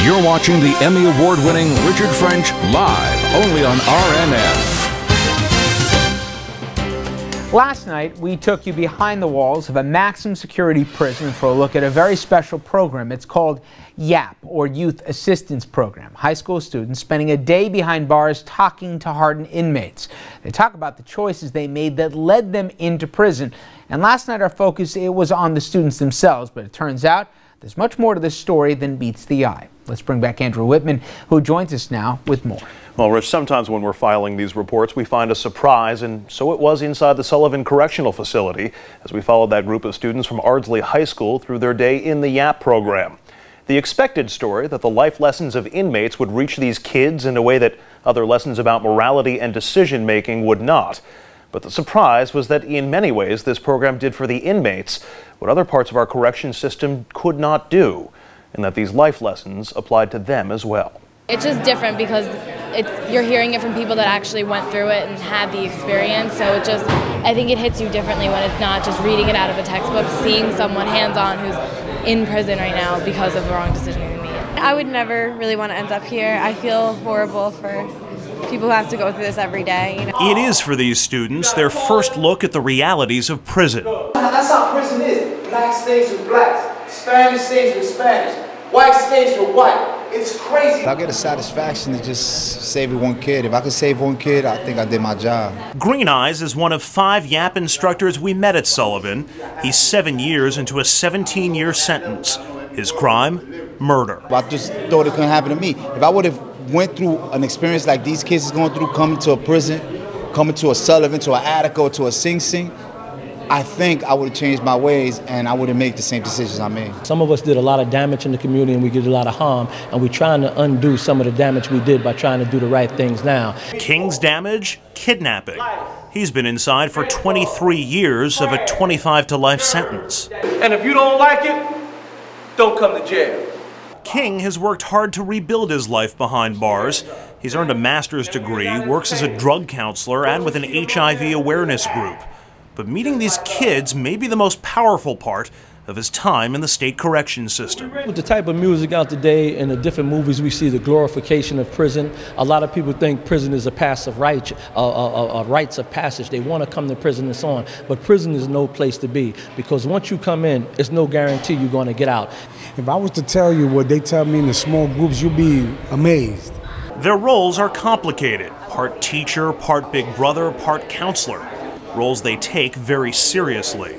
You're watching the Emmy Award-winning Richard French live, only on RNN. Last night, we took you behind the walls of a maximum security prison for a look at a very special program. It's called YAP, or Youth Assistance Program. High school students spending a day behind bars talking to hardened inmates. They talk about the choices they made that led them into prison. And last night, our focus, it was on the students themselves, but it turns out there's much more to this story than meets the eye. Let's bring back Andrew Whitman, who joins us now with more. Well, Rich, sometimes when we're filing these reports, we find a surprise, and so it was inside the Sullivan Correctional Facility as we followed that group of students from Ardsley High School through their day in the YAP program. The expected story that the life lessons of inmates would reach these kids in a way that other lessons about morality and decision-making would not. But the surprise was that in many ways this program did for the inmates what other parts of our correction system could not do, and that these life lessons applied to them as well. It's just different because you're hearing it from people that actually went through it and had the experience, so I think it hits you differently when it's not just reading it out of a textbook, seeing someone hands-on who's in prison right now because of the wrong decision they made. I would never really want to end up here. I feel horrible for people who have to go through this every day. You know? It is for these students their first look at the realities of prison. That's how prison is. Black stays with blacks, Spanish stays with Spanish, white stays with white. It's crazy. I get a satisfaction to just save one kid. If I could save one kid, I think I did my job. Green Eyes is one of 5 YAP instructors we met at Sullivan. He's 7 years into a 17-year sentence. His crime? Murder. I just thought it couldn't happen to me. If I would have went through an experience like these kids is going through, coming to a prison, coming to a Sullivan, to an Attica, to a Sing Sing, I think I would have changed my ways and I wouldn't make the same decisions I made. Some of us did a lot of damage in the community and we did a lot of harm, and we're trying to undo some of the damage we did by trying to do the right things now. King's damage? Kidnapping. He's been inside for 23 years of a 25 to life sentence. And if you don't like it, don't come to jail. King has worked hard to rebuild his life behind bars. He's earned a master's degree, works as a drug counselor, and with an HIV awareness group. But meeting these kids may be the most powerful part of his time in the state correction system. With the type of music out today and the different movies we see, the glorification of prison, a lot of people think prison is a passive right, a rites of passage. They want to come to prison and so on. But prison is no place to be, because once you come in, it's no guarantee you're going to get out. If I was to tell you what they tell me in the small groups, you'd be amazed. Their roles are complicated. Part teacher, part big brother, part counselor. Roles they take very seriously,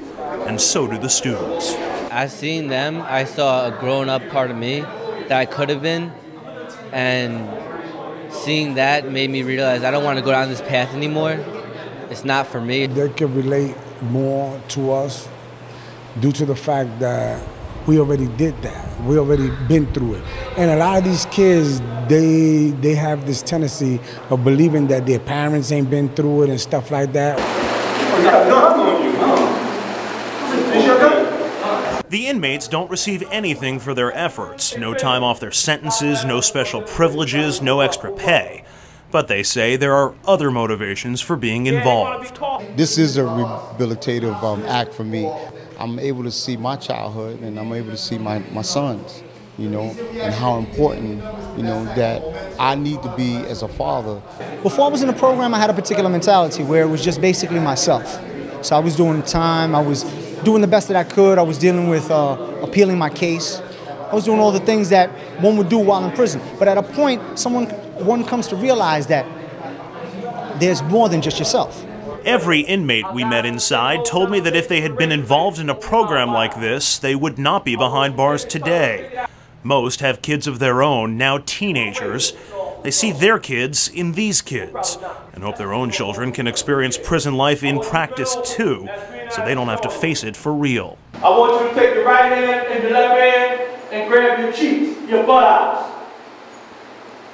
and so do the students. As seeing them, I saw a grown-up part of me that I could have been, and seeing that made me realize I don't want to go down this path anymore. It's not for me. They can relate more to us due to the fact that we already did that. We already been through it. And a lot of these kids, they have this tendency of believing that their parents ain't been through it and stuff like that. The inmates don't receive anything for their efforts. No time off their sentences, no special privileges, no extra pay. But they say there are other motivations for being involved. This is a rehabilitative act for me. I'm able to see my childhood and I'm able to see my sons, you know, and how important, you know, that I need to be as a father. Before I was in the program, I had a particular mentality where it was just basically myself. So I was doing time, I was doing the best that I could, I was dealing with appealing my case. I was doing all the things that one would do while in prison. But at a point, one comes to realize that there's more than just yourself. Every inmate we met inside told me that if they had been involved in a program like this, they would not be behind bars today. Most have kids of their own, now teenagers. They see their kids in these kids and hope their own children can experience prison life in practice too, so they don't have to face it for real. I want you to take your right hand and the left hand and grab your cheeks, your buttocks.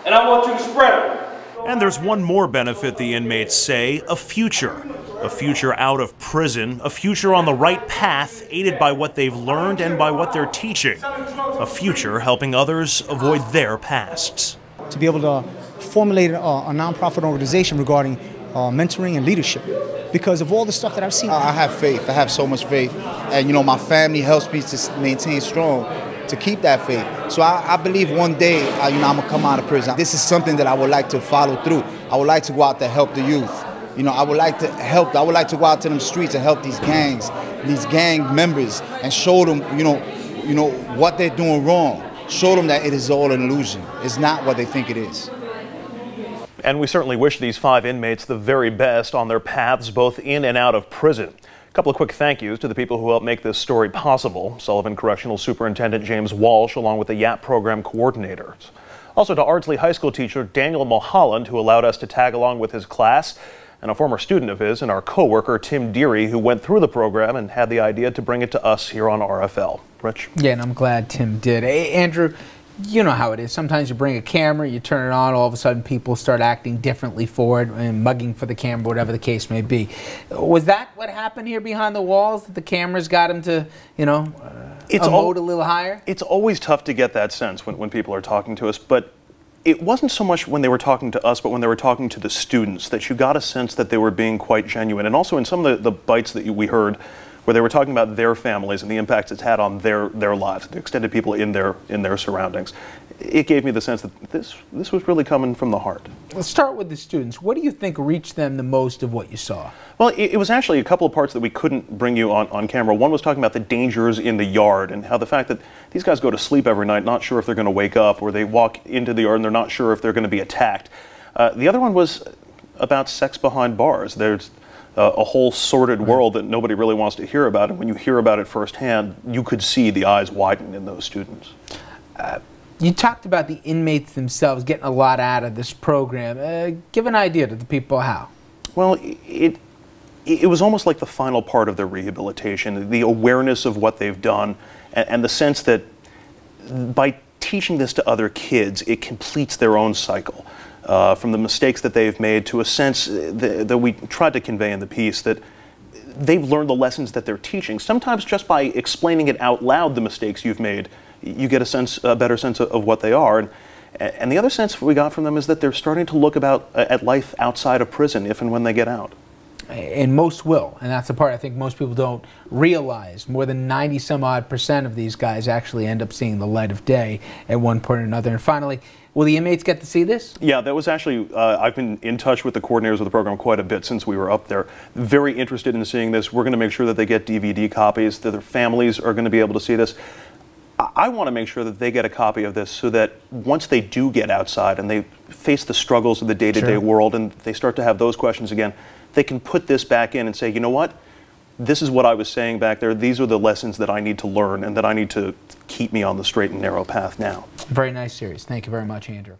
And I want you to spread them. And there's one more benefit the inmates say, a future. A future out of prison, a future on the right path, aided by what they've learned and by what they're teaching. A future helping others avoid their pasts. To be able to formulate a nonprofit organization regarding mentoring and leadership, because of all the stuff that I've seen. I have faith. I have so much faith. And, you know, my family helps me to maintain strong. to keep that faith. So I believe one day, you know, I'm gonna come out of prison. This is something that I would like to follow through. I would like to go out to help the youth. You know, I would like to go out to them streets and help these gangs, these gang members, and show them, you know what they're doing wrong. Show them that it is all an illusion. It's not what they think it is. And we certainly wish these 5 inmates the very best on their paths both in and out of prison. A couple of quick thank yous to the people who helped make this story possible. Sullivan Correctional Superintendent James Walsh, along with the YAP program coordinators. Also to Ardsley High School teacher Daniel Mulholland, who allowed us to tag along with his class, and a former student of his and our co-worker Tim Deary, who went through the program and had the idea to bring it to us here on RFL. Rich? Yeah, and I'm glad Tim did. Hey, Andrew, you know how it is. Sometimes you bring a camera, you turn it on, all of a sudden people start acting differently for it and mugging for the camera, whatever the case may be. Was that what happened here behind the walls, that the cameras got him to, you know, emote a little higher? It's always tough to get that sense when people are talking to us, but it wasn't so much when they were talking to us, but when they were talking to the students, that you got a sense that they were being quite genuine. And also in some of the bites that we heard, where they were talking about their families and the impacts it's had on their lives, the extended people in their surroundings. It gave me the sense that this was really coming from the heart. Let's start with the students. What do you think reached them the most of what you saw? Well, it was actually a couple of parts that we couldn't bring you on camera. One was talking about the dangers in the yard and how the fact that these guys go to sleep every night not sure if they're going to wake up, or they walk into the yard and they're not sure if they're going to be attacked. The other one was about sex behind bars. There's a whole sordid world that nobody really wants to hear about, and when you hear about it firsthand, you could see the eyes widen in those students. You talked about the inmates themselves getting a lot out of this program. Give an idea to the people how. Well, it was almost like the final part of their rehabilitation, the awareness of what they've done, and the sense that by teaching this to other kids, it completes their own cycle. From the mistakes that they've made to a sense that we tried to convey in the piece, that they've learned the lessons that they're teaching. Sometimes just by explaining it out loud, the mistakes you've made, you get a better sense of what they are. And the other sense we got from them is that they're starting to look at life outside of prison if and when they get out. And most will, and that's the part I think most people don't realize. More than 90-some-odd% of these guys actually end up seeing the light of day at one point or another. And finally, will the inmates get to see this? Yeah, that was actually, I've been in touch with the coordinators of the program quite a bit since we were up there. Very interested in seeing this. We're going to make sure that they get DVD copies, that their families are going to be able to see this. I want to make sure that they get a copy of this so that once they do get outside and they face the struggles of the day-to-day world and they start to have those questions again, they can put this back in and say, you know what? This is what I was saying back there. These are the lessons that I need to learn and that I need to keep me on the straight and narrow path now. Very nice series. Thank you very much, Andrew.